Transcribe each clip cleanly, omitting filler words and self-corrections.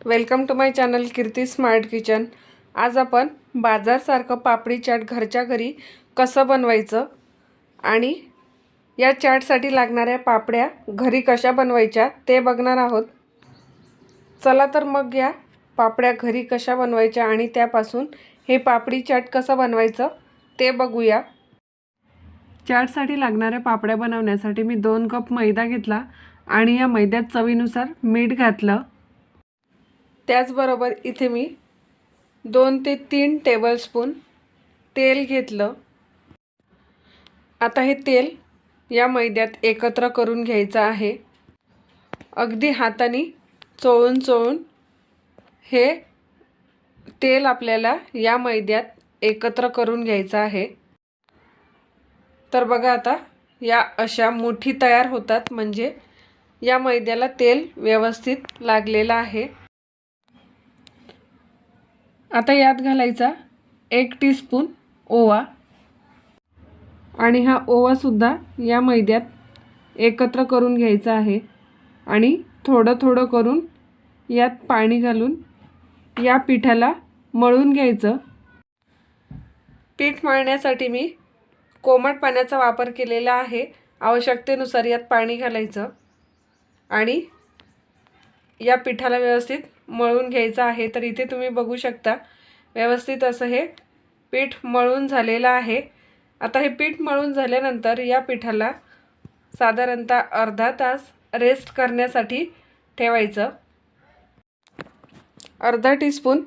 Welcome to my channel Kirti smart kitchen. आज आपण बाजारसारखं पापडी चाट घरच्या घरी कसं बनवायचं आणि या चाटसाठी लागणाऱ्या पापड्या घरी कशा बनवायच्या ते बघणार आहोत। चला तर मग या पापड्या घरी कशा बनवायच्या आणि त्यापासून हे पापडी चाट कसं बनवायचं ते बघूया। चाटसाठी लागणाऱ्या पापड्या बनवण्यासाठी मी 2 कप मैदा घेतला आणि या मैद्यात चवीनुसार मीठ घातलं। त्याचबरोबर इथे मी 2 ते 3 टेबलस्पून तेल घेतलं। आता हे तेल या मैद्यात एकत्र करून घ्यायचं आहे। अगदी हाताने चोळून हे तेल आपल्याला या मैद्यात एकत्र करून घ्यायचं आहे। तर बघा आता या अशा मुठी तयार होतात, म्हणजे या मैद्याला तेल व्यवस्थित लागलेलं आहे। आता यात घालायचा 1 टीस्पून ओवा आणि हा ओवा सुद्धा या मैद्यात एकत्र करून घ्यायचा आहे आणि थोडं करून यात पाणी घालून या पिठाला मळून घ्यायचं। पीठ मळण्यासाठी मी कोमट पाण्याचा वापर केलेला आहे। आवश्यकतेनुसार यात पाणी घालायचं आणि या पिठाला व्यवस्थित मळून घ्यायचं आहे। तर इथे तुम्ही बघू शकता व्यवस्थित असं हे पीठ मळून झालेलं आहे। आता हे पीठ मळून झाल्यानंतर या पिठाला साधारणतः अर्धा तास रेस्ट करण्यासाठी ठेवायचं। अर्धा टीस्पून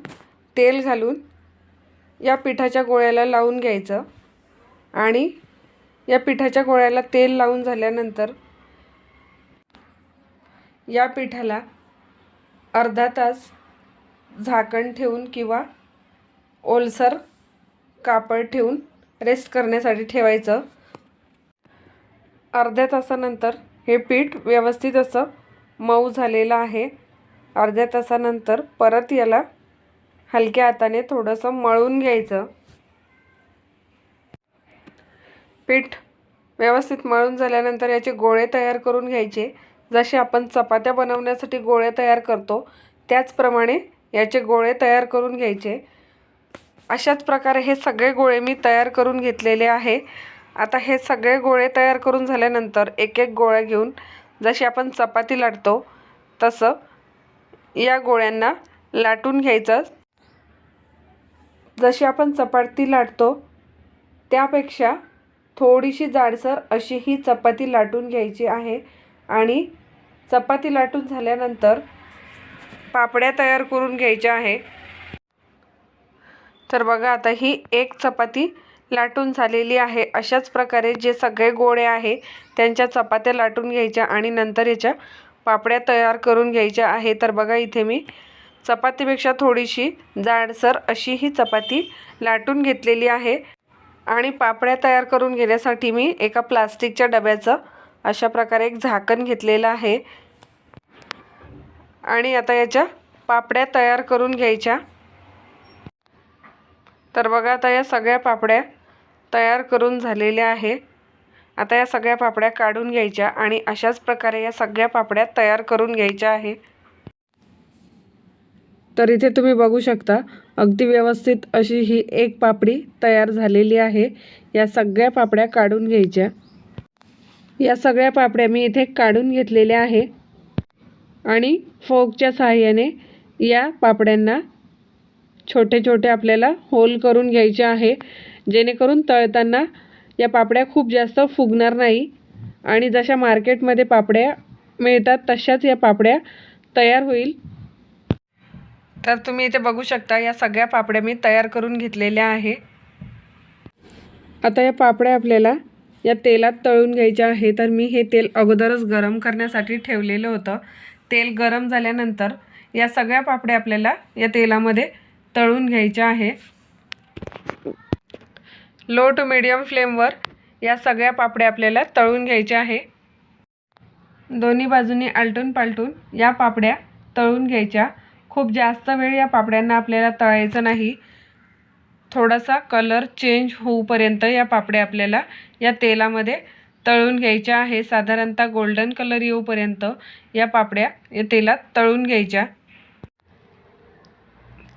तेल घालून या पिठाच्या गोळ्याला लावून घ्यायचं आणि या पिठाच्या गोळ्याला तेल लावून झाल्यानंतर या पिठाला अर्धा तास झाकण ठेवून किंवा ओलसर कापड ठेवून रेस्ट करण्यासाठी ठेवायचं। अर्ध्या तासानंतर हे पीठ व्यवस्थित असं मऊ झालेलं आहे। अर्ध्या तासानंतर परत याला हलक्या हाताने थोडंसं मळून घ्यायचं। पीठ व्यवस्थित मळून झाल्यानंतर याचे गोळे तयार करून घ्यायचे। जसे आपण चपात्या बनवण्यासाठी गोळे तयार करतो त्याचप्रमाणे याचे गोळे तयार करून घ्यायचे। अशाच प्रकारे हे सगळे गोळे मी तयार करून घेतलेले आहे। आता हे सगळे गोळे तयार करून झाल्यानंतर एक गोळा घेऊन जशी आपण चपाती लाटतो तसं या गोळ्यांना लाटून घ्यायचं। जशी आपण चपाती लाटतो त्यापेक्षा थोडीशी जाडसर अशी ही चपाती लाटून घ्यायची आहे आणि चपाती लाटून झाल्यानंतर पापड्या तयार करून घ्यायच्या आहे। तर बघा आता ही एक चपाती लाटून झालेली आहे। अशाच प्रकारे जे सगळे गोळे आहे त्यांच्या चपात्या लाटून घ्यायच्या आणि नंतर याच्या पापड्या तयार करून घ्यायच्या आहे। तर बघा इथे मी चपातीपेक्षा थोडीशी जाडसर अशी ही चपाती लाटून घेतलेली आहे आणि पापड्या तयार करून घेण्यासाठी मी एका प्लास्टिकच्या डब्याचं अशा प्रकारे एक झाकण घेतलेलं आहे आणि आता याच्या पापड्या तयार करून घ्यायच्या। तर बघा आता या सगळ्या पापड्या तयार करून झालेल्या आहे। आता या सगळ्या पापड्या काढून घ्यायच्या आणि अशाच प्रकारे या सगळ्या पापड्या तयार करून घ्यायच्या आहे। तर इथे तुम्ही बघू शकता अगदी व्यवस्थित अशी ही एक पापडी तयार झालेली आहे। या सगळ्या पापड्या काढून घ्यायच्या। या सगळ्या पापड्या मी इथे काढून घेतलेल्या आहे आणि फोकच्या सहाय्याने या पापड्यांना छोटे आपल्याला होल करून घ्यायचे आहे, जेणेकरून तळताना या पापड्या खूप जास्त फुगणार नाही आणि जशा मार्केटमध्ये पापड्या मिळतात तशाच या पापड्या तयार होईल। तर तुम्ही इथे बघू शकता या सगळ्या पापड्या मी तयार करून घेतलेल्या आहे। आता या पापड्या आपल्याला या तेलात तळून घ्यायच्या आहे। तर मी हे तेल अगोदरच गरम करण्यासाठी ठेवलेलं होतं। तेल गरम झाल्यानंतर या सगळ्या पापड्या आपल्याला या तेलामध्ये तळून घ्यायच्या आहे। लो टू मीडियम फ्लेमवर या सगळ्या पापड्या आपल्याला तळून घ्यायच्या आहे। दोन्ही बाजूनी आलटून पालटून या पापड्या तळून घ्यायच्या। खूप जास्त वेळ या पापड्यांना आपल्याला तळायचं नाही। थोडासा कलर चेंज होऊपर्यंत या पापड्या आपल्याला या तेलामध्ये तळून घ्यायच्या आहे। साधारणतः गोल्डन कलर येऊपर्यंत या पापड्या या तेलात तळून घ्यायच्या।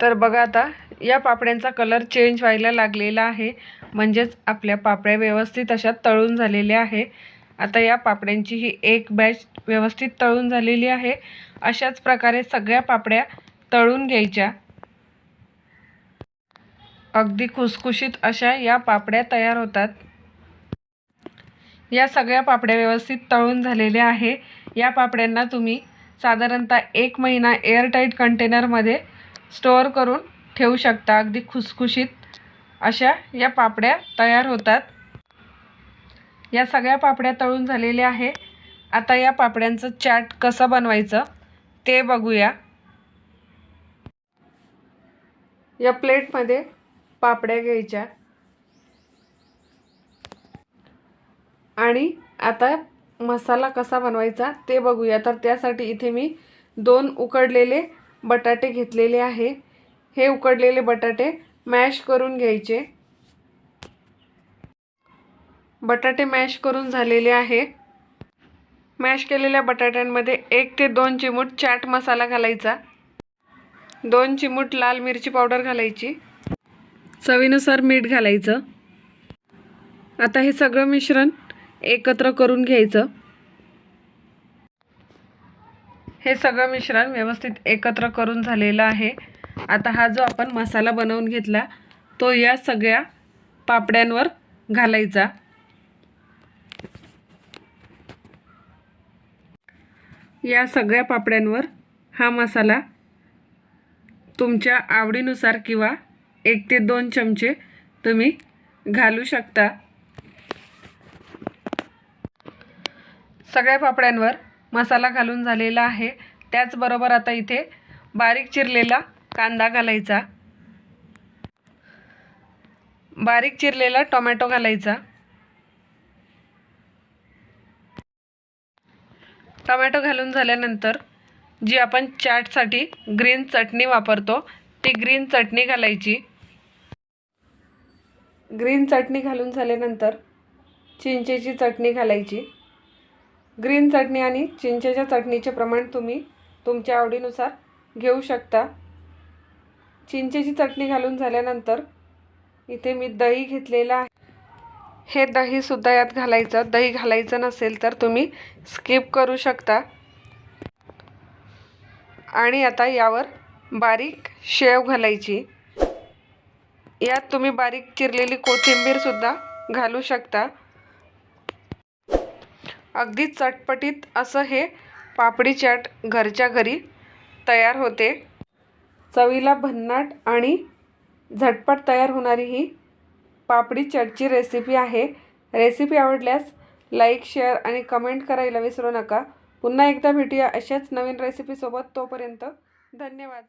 तर बघा आता या पापड्यांचा कलर चेंज व्हायला लागलेला आहे, म्हणजेच आपल्या पापड्या व्यवस्थित अशा तळून झालेल्या आहे। आता या पापड्यांची ही एक बॅच व्यवस्थित तळून झालेली आहे। अशाच प्रकारे सगळ्या पापड्या तळून घ्यायच्या। अगदी खुसखुशीत अशा या पापड्या तयार होतात। या सगळ्या पापड्या व्यवस्थित तळून झालेल्या आहे। या पापड्यांना तुम्ही साधारणतः 1 महिना एअरटाईट कंटेनरमध्ये स्टोअर करून ठेवू शकता। अगदी खुसखुशीत अशा या पापड्या तयार होतात। या सगळ्या पापड्या तळून झालेल्या आहे। आता या पापड्यांचं चाट कसं बनवायचं ते बघूया। या प्लेटमध्ये पापड्या घ्यायच्या आणि आता मसाला कसा बनवायचा ते बघूया। तर त्यासाठी इथे मी 2 उकडलेले बटाटे घेतलेले आहे। हे उकडलेले बटाटे मॅश करून घ्यायचे। बटाटे मॅश करून झालेले आहे। मॅश केलेल्या बटाट्यांमध्ये 1 ते 2 चिमूट चाट मसाला घालायचा, 2 चिमूट लाल मिरची पावडर घालायची, चवीनुसार मीठ घालायचं। आता हे सगळं मिश्रण एकत्र करून घ्यायचं। हे सगळं मिश्रण व्यवस्थित एकत्र करून झालेलं आहे। आता हा जो आपण मसाला बनवून घेतला तो या सगळ्या पापड्यांवर घालायचा। या सगळ्या पापड्यांवर हा मसाला तुमच्या आवडीनुसार किंवा 1 ते 2 चमचे तुम्ही घालू शकता। सगळ्या पापड्यांवर मसाला घालून झालेला आहे। त्याचबरोबर आता इथे बारीक चिरलेला कांदा घालायचा, बारीक चिरलेला टोमॅटो घालायचा। टोमॅटो घालून झाल्यानंतर जी आपण चाटसाठी ग्रीन चटणी वापरतो ती ग्रीन चटणी घालायची। ग्रीन चटणी घालून झाल्यानंतर चिंचेची चटणी घालायची। ग्रीन चटणी आणि चिंचेच्या चटणीचे प्रमाण तुम्ही तुमच्या आवडीनुसार घेऊ शकता। चिंचेची चटणी घालून झाल्यानंतर इथे मी दही घेतलेलं आहे। हे दही सुद्धा यात घालायचं। दही घालायचं नसेल तर तुम्ही स्किप करू शकता। आणि आता यावर बारीक शेव घालायची। यात तुम्ही बारीक चिरलेली कोथिंबीर सुद्धा घालू शकता। अगदी चटपटीत असं हे पापडी चाट घरच्या घरी तयार होते। चवीला भन्नाट आणि झटपट तयार होणारी ही पापडी चाटची रेसिपी आहे। रेसिपी आवडल्यास लाईक, शेअर आणि कमेंट करायला विसरू नका। पुन्हा एकदा भेटूया अशाच नवीन रेसिपीसोबत। तोपर्यंत धन्यवाद।